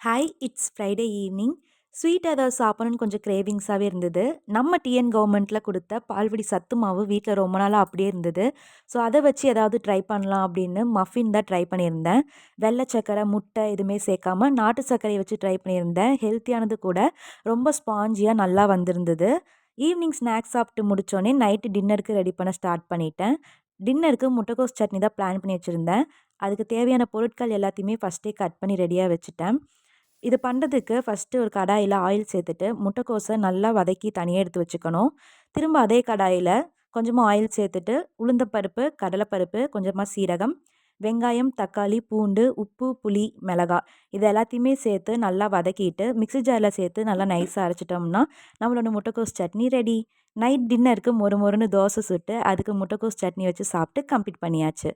Hi! It's Friday evening. Sweet ஏதாவது சாப்பிடணும்னு கொஞ்சம் கிரேவிங்ஸாவே இருந்தது. நம்ம டிஎன் கவர்மெண்ட்ல குடுத்த பால்வடி சத்து மாவு வீட்ல ரொம்ப நாளா அப்படியே இருந்தது. ஸோ அத வச்சு ஏதாவது ட்ரை பண்ணலாம் அப்படின்னு மஃபின் தான் ட்ரை பண்ணியிருந்தேன். வெள்ள சர்க்கரை, முட்டை எதுவுமே சேர்க்காம நாட்டு சர்க்கரைய வச்சு ட்ரை பண்ணியிருந்தேன். ஹெல்த்தியானது கூட. ரொம்ப ஸ்பாஞ்சியா நல்லா வந்திருந்தது. ஈவினிங் ஸ்நாக்ஸ் சாப்பிட்டு முடிச்சோனே நைட்டு டின்னருக்கு ரெடி பண்ண ஸ்டார்ட் பண்ணிட்டேன். டின்னருக்கு முட்டைக்கோஸ் சட்னி தான் பிளான் பண்ணி வச்சிருந்தேன். அதுக்கு தேவையான பொருட்கள் எல்லாத்தையுமே ஃபர்ஸ்ட்டே கட் பண்ணி ரெடியா வச்சுட்டேன். இது பண்ணுறதுக்கு ஃபஸ்ட்டு ஒரு கடாயில ஆயில் சேர்த்துட்டு, முட்டைக்கோஸ நல்லா வதக்கி தனியா எடுத்து வச்சுக்கணும். திரும்ப அதே கடாயில கொஞ்சமா ஆயில் சேர்த்துட்டு, உளுந்தப்பருப்பு, கடலைப்பருப்பு, கொஞ்சமா சீரகம், வெங்காயம், தக்காளி, பூண்டு, உப்பு, புளி, மிளகாய் இது எல்லாத்தையுமே சேர்த்து நல்லா வதக்கிட்டு, மிக்ஸி ஜார்ல சேர்த்து நல்லா நைஸா அரைச்சிட்டோம்னா, நம்மளோட முட்டைக்கோஸ் சட்னி ரெடி. நைட் டின்னருக்கு மொறு மொறுன்னு தோசை சுட்டு, அதுக்கு முட்டைக்கோஸ் சட்னி வச்சு சாப்பிட்டு கம்ப்ளீட் பண்ணியாச்சு.